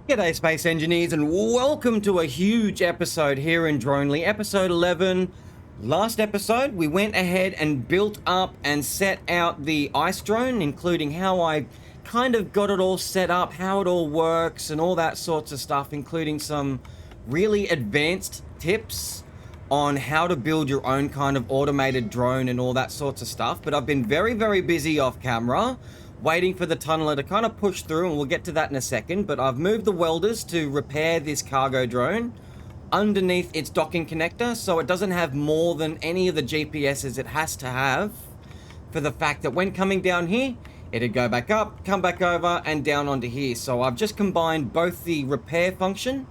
G'day Space Engineers and welcome to a huge episode here in Dronely, episode 11. Last episode we went ahead and built up and set out the ice drone, including how I kind of got it all set up, how it all works and all that sorts of stuff, including some really advanced tips on how to build your own kind of automated drone and all that sorts of stuff. But I've been very busy off camera waiting for the tunneler to kind of push through, and we'll get to that in a second. But I've moved the welders to repair this cargo drone underneath its docking connector, so it doesn't have more than any of the GPSs it has to have, for the fact that when coming down here, it'd go back up, come back over, and down onto here. So I've just combined both the repair function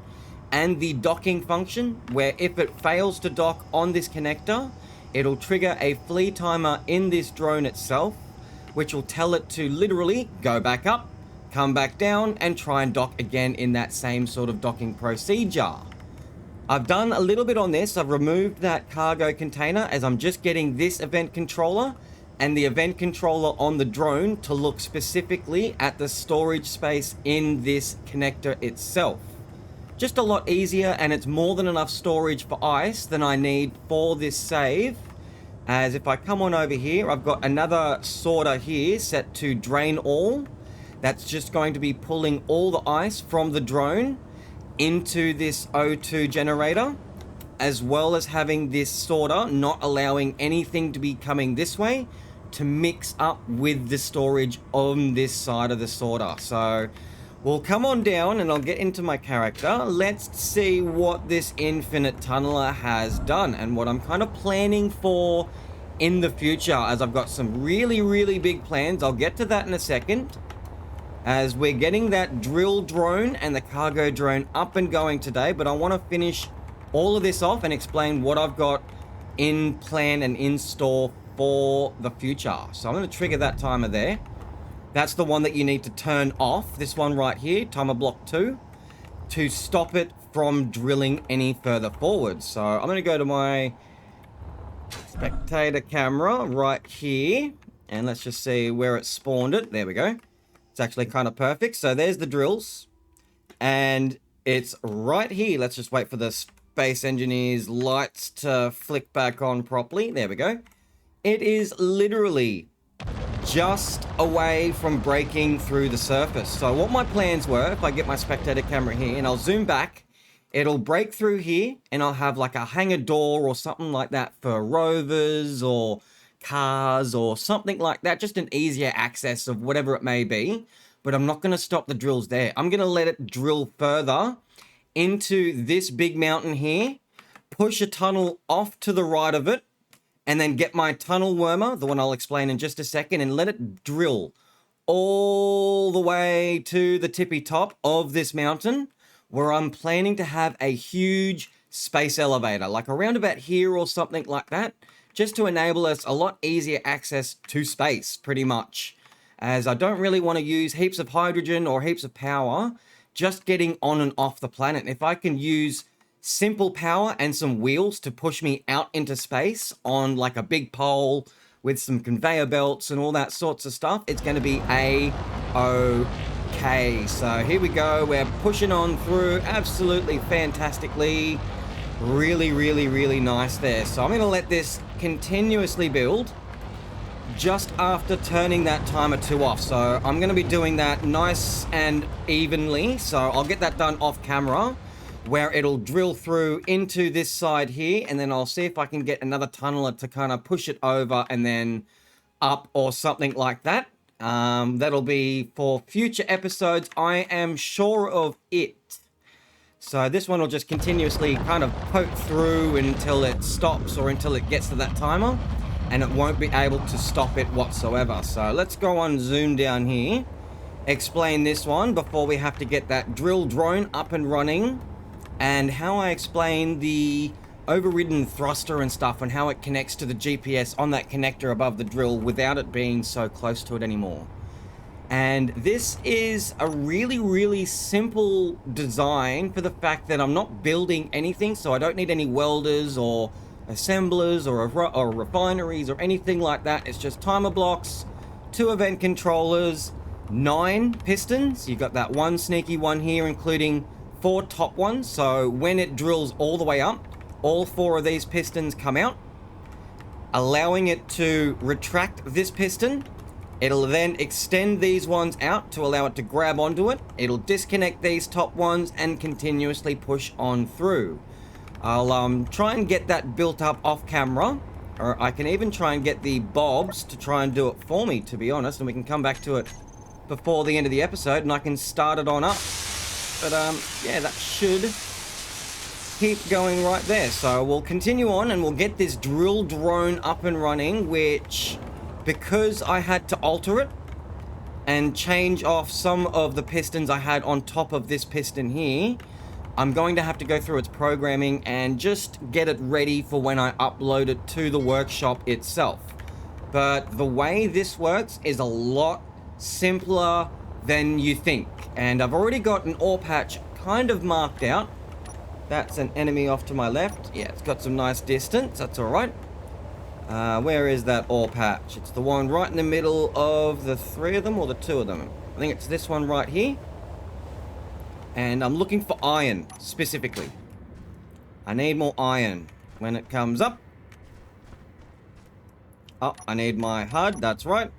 and the docking function, where if it fails to dock on this connector, it'll trigger a flee timer in this drone itself, which will tell it to literally go back up, come back down, and try and dock again in that same sort of docking procedure. I've done a little bit on this. I've removed that cargo container as I'm just getting this event controller and the event controller on the drone to look specifically at the storage space in this connector itself. Just a lot easier, and it's more than enough storage for ice than I need for this save. As if I come on over here, I've got another sorter here set to drain all. That's just going to be pulling all the ice from the drone into this O2 generator, as well as having this sorter not allowing anything to be coming this way to mix up with the storage on this side of the sorter. So we'll come on down and I'll get into my character. Let's see what this infinite tunneler has done and what I'm kind of planning for in the future, as I've got some really big plans. I'll get to that in a second, as we're getting that drill drone and the cargo drone up and going today. But I want to finish all of this off and explain what I've got in plan and in store for the future. So I'm going to trigger that timer there. That's the one that you need to turn off, this one right here, timer block 2, to stop it from drilling any further forward. So I'm going to go to my spectator camera right here, and let's just see where it spawned it. There we go. It's actually kind of perfect. So there's the drills, and it's right here. Let's just wait for the Space Engineers lights to flick back on properly. There we go. It is literally just away from breaking through the surface. So what my plans were, if I get my spectator camera here and I'll zoom back, it'll break through here and I'll have like a hangar door or something like that for rovers or cars or something like that, just an easier access of whatever it may be. But I'm not going to stop the drills there. I'm going to let it drill further into this big mountain here, push a tunnel off to the right of it, and then get my tunnel wormer, the one I'll explain in just a second, and let it drill all the way to the tippy top of this mountain, where I'm planning to have a huge space elevator, like around about here or something like that, just to enable us a lot easier access to space, pretty much. As I don't really want to use heaps of hydrogen or heaps of power just getting on and off the planet. If I can use simple power and some wheels to push me out into space on like a big pole with some conveyor belts and all that sorts of stuff, it's going to be a-okay. So here we go. We're pushing on through absolutely fantastically. Really nice there. So I'm going to let this continuously build just after turning that timer 2 off. So I'm going to be doing that nice and evenly. So I'll get that done off camera, where it'll drill through into this side here, and then I'll see if I can get another tunneler to kind of push it over and then up or something like that. That'll be for future episodes, I am sure of it. So this one will just continuously kind of poke through until it stops or until it gets to that timer, and it won't be able to stop it whatsoever. So let's go on zoom down here, explain this one before we have to get that drill drone up and running, and how I explain the overridden thruster and stuff and how it connects to the GPS on that connector above the drill without it being so close to it anymore. And this is a really simple design, for the fact that I'm not building anything, so I don't need any welders or assemblers or refineries or anything like that. It's just timer blocks, 2 event controllers, 9 pistons. You've got that one sneaky one here, including 4 top ones. So when it drills all the way up, all 4 of these pistons come out, allowing it to retract this piston. It'll then extend these ones out to allow it to grab onto it. It'll disconnect these top ones and continuously push on through. I'll try and get that built up off camera, or I can even try and get the Bobs to try and do it for me, to be honest, and we can come back to it before the end of the episode and I can start it on up. But yeah, that should keep going right there. So we'll continue on and we'll get this drill drone up and running, which, because I had to alter it and change off some of the pistons I had on top of this piston here, I'm going to have to go through its programming and just get it ready for when I upload it to the workshop itself. But the way this works is a lot simpler than you think. And I've already got an ore patch kind of marked out. That's an enemy off to my left. Yeah, it's got some nice distance. That's all right. Where is that ore patch? It's the one right in the middle of the 3 of them or the 2 of them. I think it's this one right here. And I'm looking for iron, specifically. I need more iron. When it comes up. Oh, I need my HUD, that's right.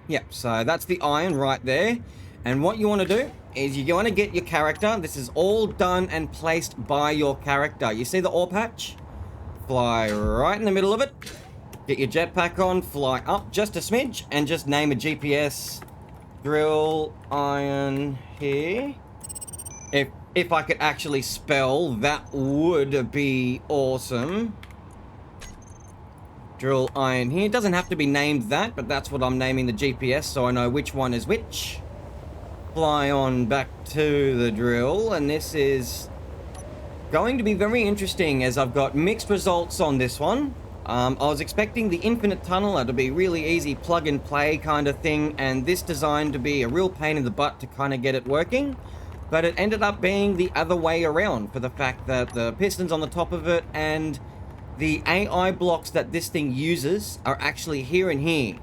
Yep, so that's the iron right there. And what you want to do is you want to get your character. This is all done and placed by your character. You see the ore patch? Fly right in the middle of it. Get your jetpack on, fly up just a smidge, and just name a GPS. Drill iron here. If I could actually spell, that would be awesome. Drill iron here. It doesn't have to be named that, but that's what I'm naming the GPS, so I know which one is which. Fly on back to the drill, and this is going to be very interesting as I've got mixed results on this one. I was expecting the infinite tunneler to be really easy plug and play kind of thing, and this design to be a real pain in the butt to kind of get it working, but it ended up being the other way around for the fact that the pistons on the top of it and the AI blocks that this thing uses are actually here and here.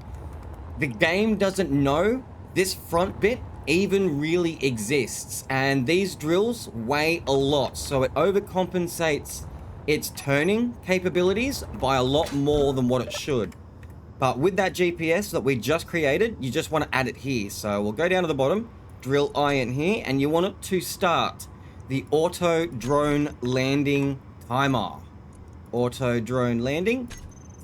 The game doesn't know this front bit even really exists, and these drills weigh a lot, so it overcompensates its turning capabilities by a lot more than what it should. But with that GPS that we just created, you just want to add it here. So we'll go down to the bottom, drill iron here, and you want it to start the auto drone landing timer. Auto drone landing.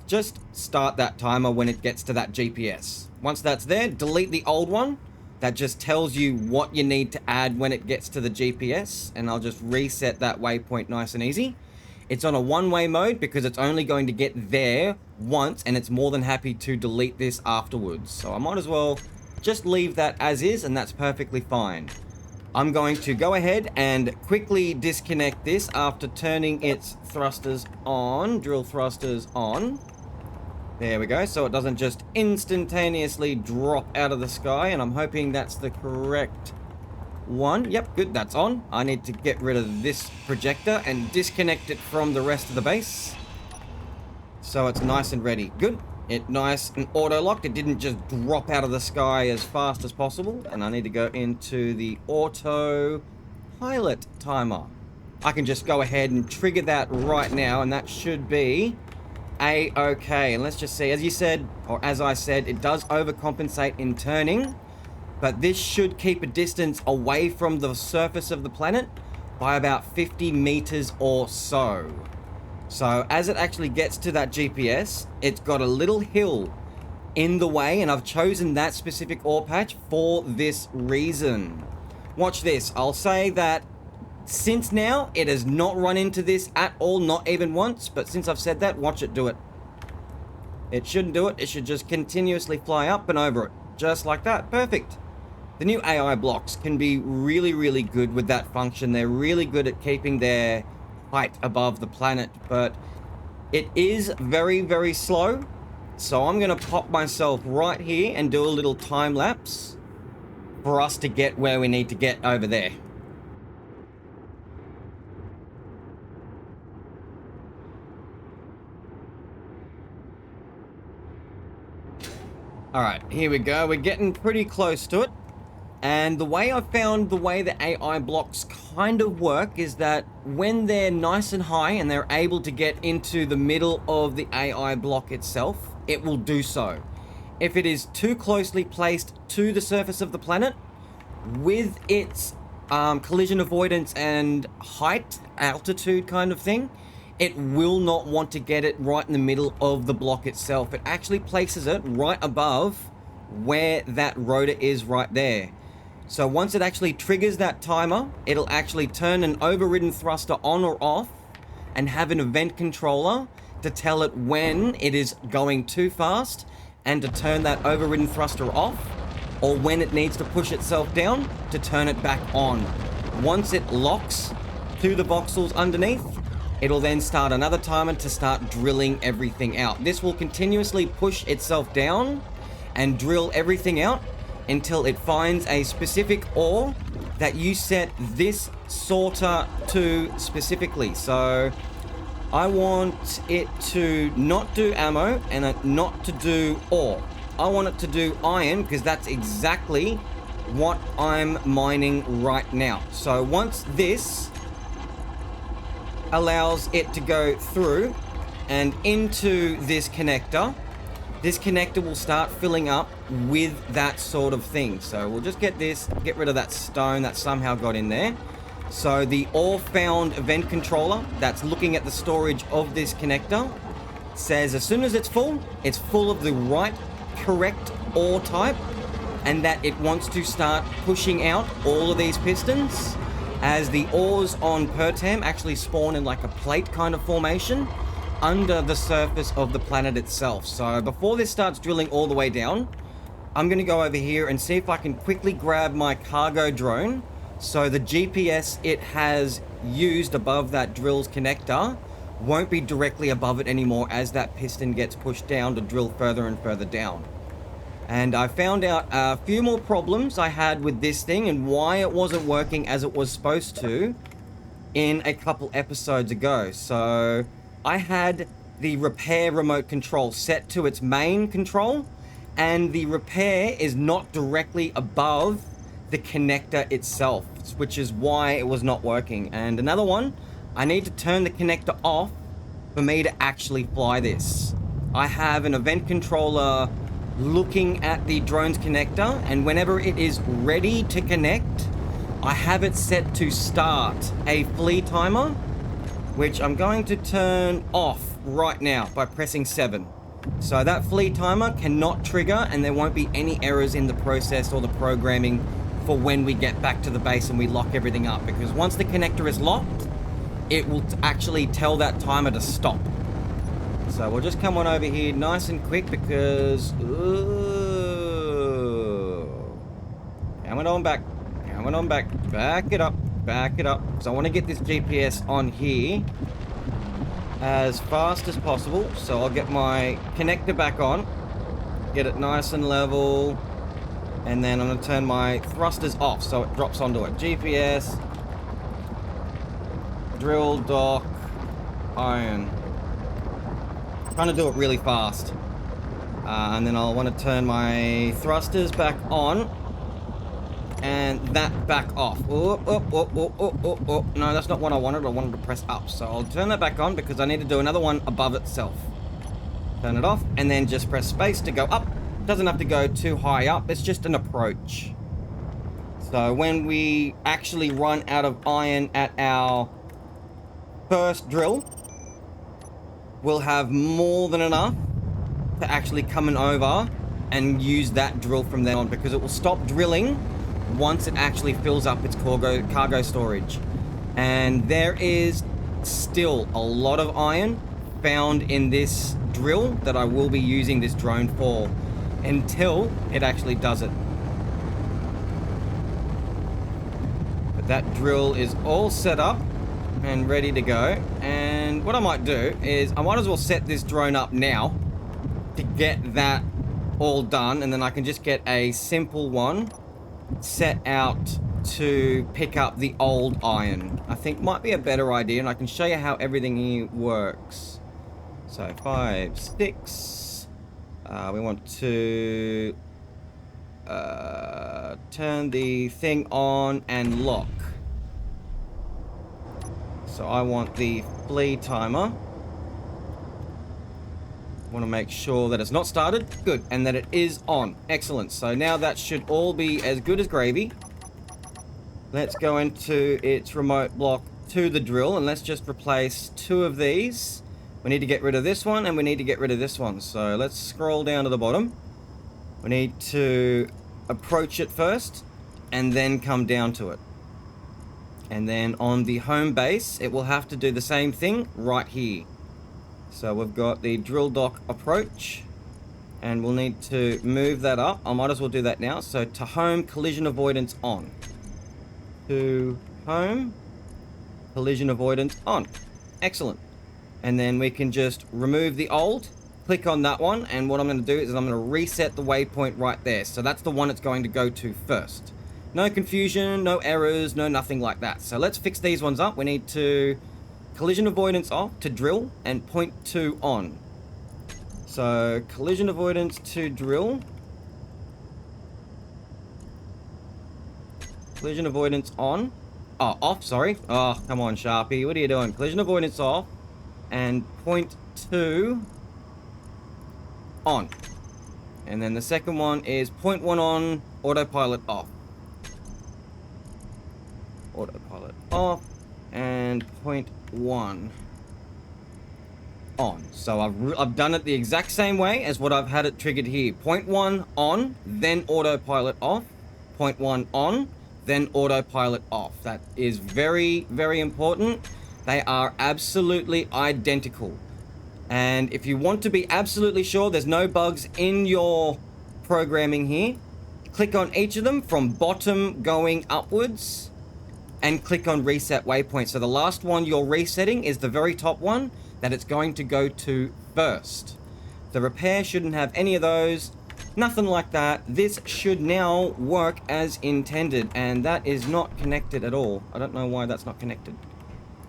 Just start that timer when it gets to that GPS. Once that's there, delete the old one. That just tells you what you need to add when it gets to the GPS, and I'll just reset that waypoint nice and easy. It's on a one-way mode because it's only going to get there once, and it's more than happy to delete this afterwards. So I might as well just leave that as is, and that's perfectly fine. I'm going to go ahead and quickly disconnect this after turning its thrusters on, drill thrusters on. There we go, so it doesn't just instantaneously drop out of the sky, and I'm hoping that's the correct one. Yep, good, that's on. I need to get rid of this projector and disconnect it from the rest of the base, so it's nice and ready. Good. It nice and auto-locked. It didn't just drop out of the sky as fast as possible. And I need to go into the auto pilot timer. I can just go ahead and trigger that right now, and that should be A-okay. And let's just see, as you said, or as I said, it does overcompensate in turning, but this should keep a distance away from the surface of the planet by about 50 meters or so. So as it actually gets to that GPS, it's got a little hill in the way, and I've chosen that specific ore patch for this reason. Watch this. I'll say that since now, it has not run into this at all, not even once, but since I've said that, watch it do it. It shouldn't do it. It should just continuously fly up and over it, just like that. Perfect. The new AI blocks can be really, really good with that function. They're really good at keeping their height above the planet, but it is very, very slow. So I'm going to pop myself right here and do a little time lapse for us to get where we need to get over there. All right, here we go. We're getting pretty close to it. And the way I found the way the AI blocks kind of work is that when they're nice and high and they're able to get into the middle of the AI block itself, it will do so. If it is too closely placed to the surface of the planet, with its collision avoidance and height, altitude kind of thing, it will not want to get it right in the middle of the block itself. It actually places it right above where that rotor is right there. So once it actually triggers that timer, it'll actually turn an overridden thruster on or off and have an event controller to tell it when it is going too fast and to turn that overridden thruster off, or when it needs to push itself down to turn it back on. Once it locks to the voxels underneath, it'll then start another timer to start drilling everything out. This will continuously push itself down and drill everything out until it finds a specific ore that you set this sorter to specifically. So I want it to not do ammo and not to do ore. I want it to do iron because that's exactly what I'm mining right now. So once this allows it to go through and into this connector will start filling up with that sort of thing. So we'll just get rid of that stone that somehow got in there. So the ore found event controller that's looking at the storage of this connector says as soon as it's full of the right correct ore type, and that it wants to start pushing out all of these pistons as the ores on Pertam actually spawn in like a plate kind of formation under the surface of the planet itself. So before this starts drilling all the way down, I'm going to go over here and see if I can quickly grab my cargo drone so the GPS it has used above that drill's connector won't be directly above it anymore as that piston gets pushed down to drill further and further down. And I found out a few more problems I had with this thing and why it wasn't working as it was supposed to in a couple episodes ago. So I had the repair remote control set to its main control, and the repair is not directly above the connector itself, which is why it was not working. And another one, I need to turn the connector off for me to actually fly this. I have an event controller looking at the drone's connector, and whenever it is ready to connect, I have it set to start a flee timer, which I'm going to turn off right now by pressing 7. So that flee timer cannot trigger, and there won't be any errors in the process or the programming for when we get back to the base and we lock everything up, because once the connector is locked, it will actually tell that timer to stop. So we'll just come on over here nice and quick because... Coming on back. Back it up. Because I want to get this GPS on here as fast as possible. So I'll get my connector back on. Get it nice and level. And then I'm going to turn my thrusters off so it drops onto it. GPS. Drill, dock, iron. Trying to do it really fast. And then I'll want to turn my thrusters back on. And that back off. No, that's not what I wanted. I wanted to press up. So I'll turn that back on because I need to do another one above itself. Turn it off and then just press space to go up. Doesn't have to go too high up. It's just an approach. So when we actually run out of iron at our first drill, we'll have more than enough to actually come over and use that drill from then on, because it will stop drilling once it actually fills up its cargo storage. And there is still a lot of iron found in this drill that I will be using this drone for until it actually does it. But that drill is all set up and ready to go. And what I might do is I might as well set this drone up now to get that all done, and then I can just get a simple one set out to pick up the old iron. I think might be a better idea, and I can show you how everything here works. So 5, 6, We want to turn the thing on and lock. So I want the flee timer. Want to make sure that it's not started. Good. And that it is on. Excellent. So now that should all be as good as gravy. Let's go into its remote block to the drill, and let's just replace 2 of these. We need to get rid of this one, and we need to get rid of this one. So let's scroll down to the bottom. We need to approach it first, and then come down to it. And then on the home base, it will have to do the same thing right here. So we've got the drill dock approach, and we'll need to move that up. I might as well do that now. So to home, collision avoidance on. To home, collision avoidance on. Excellent. And then we can just remove the old, click on that one, and what I'm going to do is I'm going to reset the waypoint right there. So that's the one it's going to go to first. No confusion, no errors, no nothing like that. So let's fix these ones up. We need to collision avoidance off to drill and point 2 on. So collision avoidance to drill. Collision avoidance on. Oh, off, sorry. Oh, come on, Sharpie. What are you doing? Collision avoidance off. And point 2 on. And then the second one is point 1 on, autopilot off. Autopilot off. And point 1 on. So I've done it the exact same way as what I've had it triggered here. Point 1 on, then autopilot off. Point 1 on, then autopilot off. That is very, very important. They are absolutely identical. And if you want to be absolutely sure there's no bugs in your programming here, click on each of them from bottom going upwards and click on reset waypoint. So the last one you're resetting is the very top one that it's going to go to first. The repair shouldn't have any of those. Nothing like that. This should now work as intended, and that is not connected at all. I don't know why that's not connected.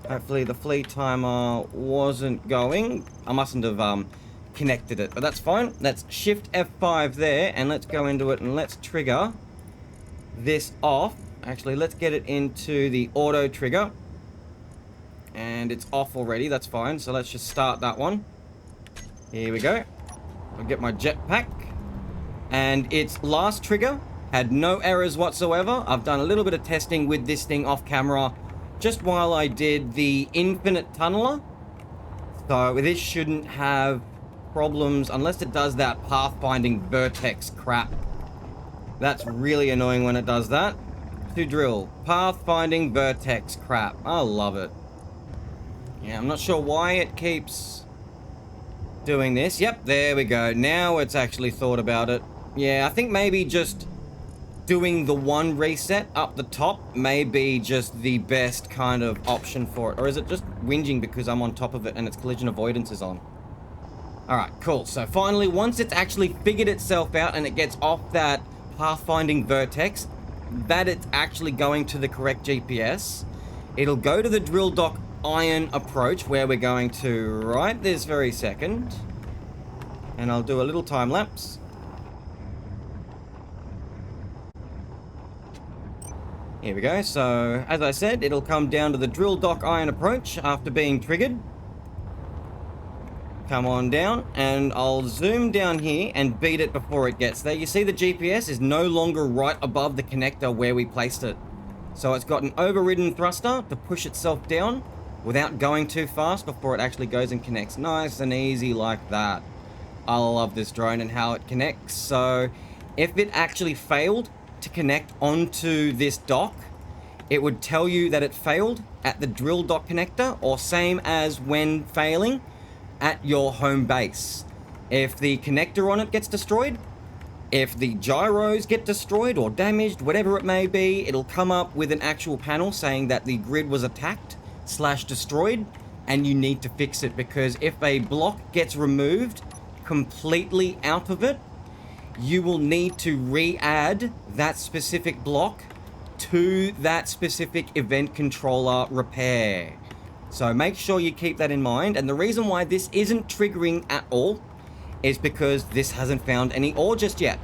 Hopefully the flee timer wasn't going. I mustn't have connected it, but that's fine. Let's shift F5 there, and let's go into it, and let's trigger this off. Actually, let's get it into the auto trigger. And it's off already, that's fine. So let's just start that one. Here we go. I'll get my jetpack. And its last trigger had no errors whatsoever. I've done a little bit of testing with this thing off camera just while I did the infinite tunneler. So this shouldn't have problems unless it does that pathfinding vertex crap. That's really annoying when it does that. To drill. Pathfinding vertex crap. I love it. Yeah, I'm not sure why it keeps doing this. Yep, there we go. Now it's actually thought about it. Yeah, I think maybe just doing the one reset up the top may be just the best kind of option for it. Or is it just whinging because I'm on top of it and its collision avoidance is on? Alright, cool. So finally, once it's actually figured itself out and it gets off that pathfinding vertex, that it's actually going to the correct GPS, it'll go to the drill dock iron approach where we're going to right this very second. And I'll do a little time lapse. Here we go. So, as I said, it'll come down to the drill dock iron approach after being triggered. Come on down, and I'll zoom down here and beat it before it gets there. You see the GPS is no longer right above the connector where we placed it. So it's got an overridden thruster to push itself down without going too fast before it actually goes and connects. Nice and easy like that. I love this drone and how it connects. So if it actually failed to connect onto this dock, it would tell you that it failed at the drill dock connector, or same as when failing at your home base. If the connector on it gets destroyed, if the gyros get destroyed or damaged, whatever it may be, it'll come up with an actual panel saying that the grid was attacked / destroyed and you need to fix it, because if a block gets removed completely out of it, you will need to re-add that specific block to that specific event controller repair. So make sure you keep that in mind. And the reason why this isn't triggering at all is because this hasn't found any ore just yet.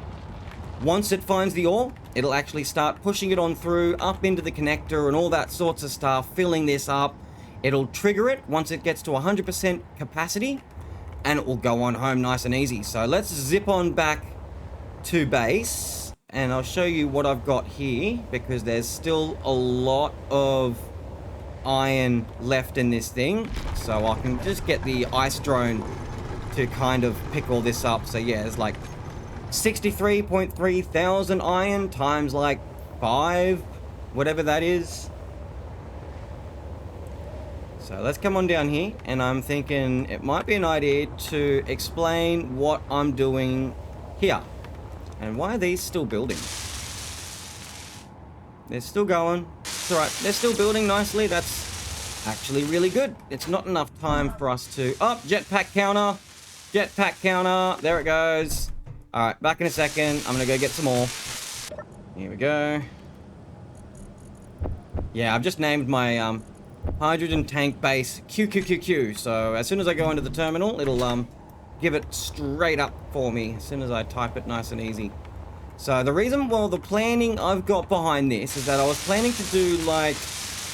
Once it finds the ore, it'll actually start pushing it on through, up into the connector and all that sorts of stuff, filling this up. It'll trigger it once it gets to 100% capacity, and it will go on home nice and easy. So let's zip on back to base, and I'll show you what I've got here, because there's still a lot of iron left in this thing. So I can just get the ice drone to kind of pick all this up. So yeah, it's like 63.3 thousand iron times like 5, whatever that is. So let's come on down here, and I'm thinking it might be an idea to explain what I'm doing here. And why are these still building? They're still going. It's alright, they're still building nicely. That's actually really good. It's not enough time for us to... Oh, jetpack counter. Jetpack counter. There it goes. Alright, back in a second. I'm gonna go get some more. Here we go. Yeah, I've just named my hydrogen tank base QQQQ. So as soon as I go into the terminal, it'll give it straight up for me as soon as I type it nice and easy. So the reason, well, the planning I've got behind this is that I was planning to do like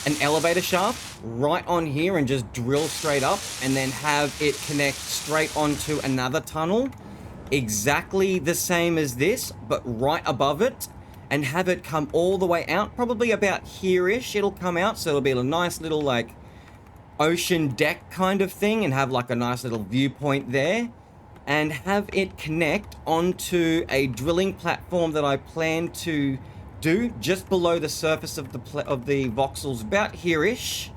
an elevator shaft right on here and just drill straight up, and then have it connect straight onto another tunnel exactly the same as this, but right above it, and have it come all the way out, probably about here-ish it'll come out, so it'll be a nice little like ocean deck kind of thing, and have like a nice little viewpoint there, and have it connect onto a drilling platform that I plan to do just below the surface of the voxels, about here-ish.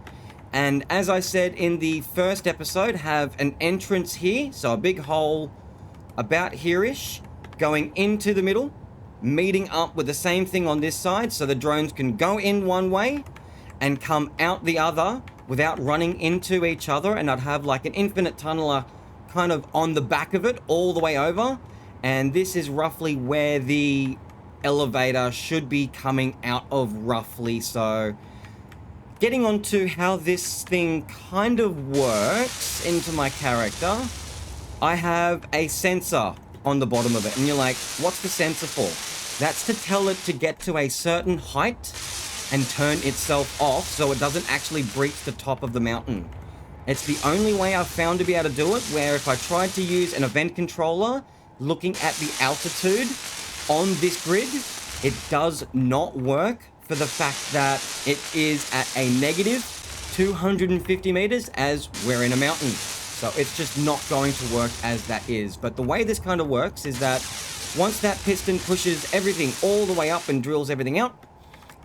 And as I said in the first episode, have an entrance here, so a big hole about here-ish, going into the middle, meeting up with the same thing on this side, so the drones can go in one way and come out the other without running into each other, and I'd have like an infinite tunneler kind of on the back of it all the way over. And this is roughly where the elevator should be coming out of, roughly. So getting on to how this thing kind of works into my character, I have a sensor on the bottom of it, and you're like, what's the sensor for? That's to tell it to get to a certain height and turn itself off so it doesn't actually breach the top of the mountain. It's the only way I've found to be able to do it, where if I tried to use an event controller looking at the altitude on this grid, it does not work, for the fact that it is at a negative 250 meters as we're in a mountain. So it's just not going to work as that is. But the way this kind of works is that once that piston pushes everything all the way up and drills everything out,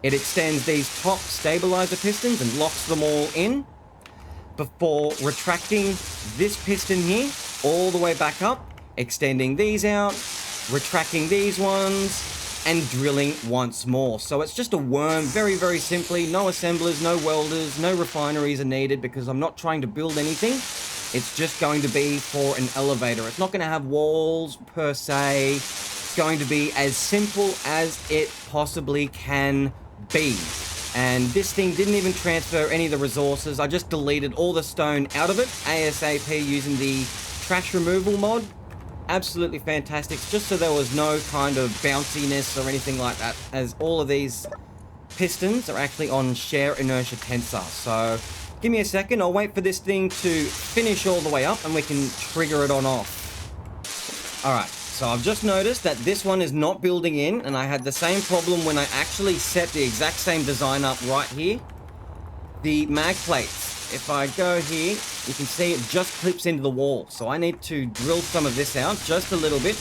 it extends these top stabilizer pistons and locks them all in before retracting this piston here all the way back up, extending these out, retracting these ones, and drilling once more. So it's just a worm, very, very simply. No assemblers, no welders, no refineries are needed, because I'm not trying to build anything. It's just going to be for an elevator. It's not going to have walls per se. It's going to be as simple as it possibly can be. And this thing didn't even transfer any of the resources. I just deleted all the stone out of it ASAP using the trash removal mod. Absolutely fantastic, just so there was no kind of bounciness or anything like that, as all of these pistons are actually on shear inertia tensor. So give me a second, I'll wait for this thing to finish all the way up and we can trigger it on off. Alright, so I've just noticed that this one is not building in, and I had the same problem when I actually set the exact same design up right here. The mag plates, if I go here, you can see it just clips into the wall. So I need to drill some of this out just a little bit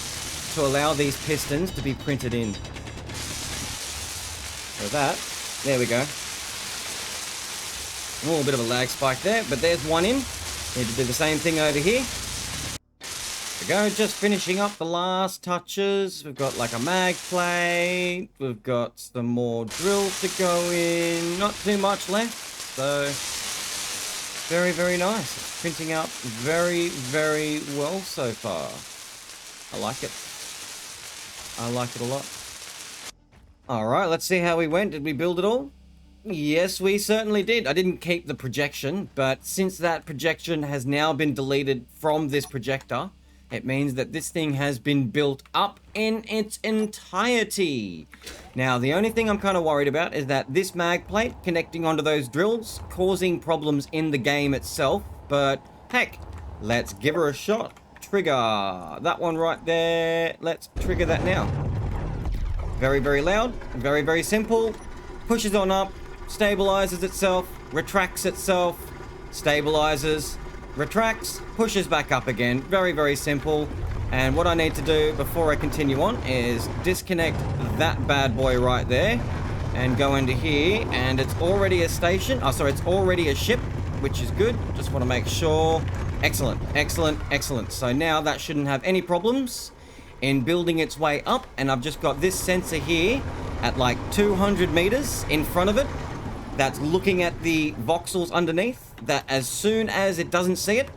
to allow these pistons to be printed in. So that, there we go. Oh, a bit of a lag spike there, but there's one in. Need to do the same thing over here. There we go, just finishing up the last touches. We've got like a mag plate. We've got some more drills to go in. Not too much left, so very, very nice. It's printing out very, very well so far. I like it. I like it a lot. Alright, let's see how we went. Did we build it all? Yes, we certainly did. I didn't keep the projection, but since that projection has now been deleted from this projector, It means that this thing has been built up in its entirety. Now, the only thing I'm kind of worried about is that this mag plate connecting onto those drills causing problems in the game itself. But heck, let's give her a shot. Trigger. That one right there. Let's trigger that now. Very, very loud. Very, very simple. Pushes on up. Stabilizes itself. Retracts itself. Stabilizes. Retracts. Pushes back up again. Very, very simple. And what I need to do before I continue on is disconnect that bad boy right there. And go into here. And it's already a station. Oh, sorry. It's already a ship, which is good. Just want to make sure. Excellent. Excellent. Excellent. So now that shouldn't have any problems in building its way up. And I've just got this sensor here at like 200 meters in front of it that's looking at the voxels underneath, that as soon as it doesn't see it,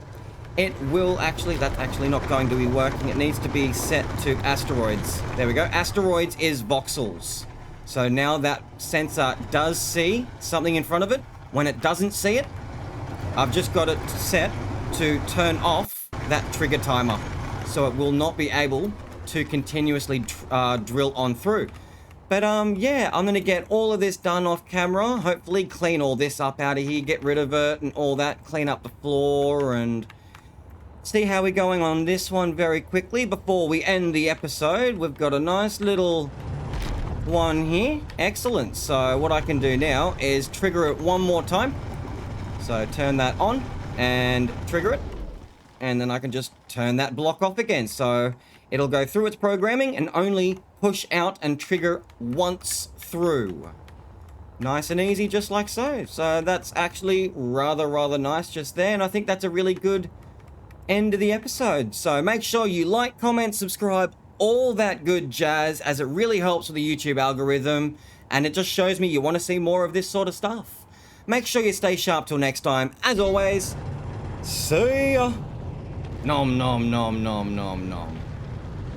it will actually, that's actually not going to be working. It needs to be set to asteroids. There we go. Asteroids is voxels. So now that sensor does see something in front of it. When it doesn't see it, I've just got it set to turn off that trigger timer. So it will not be able to continuously drill on through. But yeah, I'm gonna get all of this done off camera. Hopefully clean all this up out of here, get rid of it and all that, clean up the floor and see how we're going on this one very quickly before we end the episode. We've got a nice little one here. Excellent. So what I can do now is trigger it one more time. So turn that on and trigger it. And then I can just turn that block off again. So it'll go through its programming and only push out and trigger once through. Nice and easy, just like so. So that's actually rather nice just there. And I think that's a really good end of the episode. So make sure you like, comment, subscribe, all that good jazz, as it really helps with the YouTube algorithm. And it just shows me you want to see more of this sort of stuff. Make sure you stay sharp till next time. As always, see ya. Nom nom nom nom nom nom.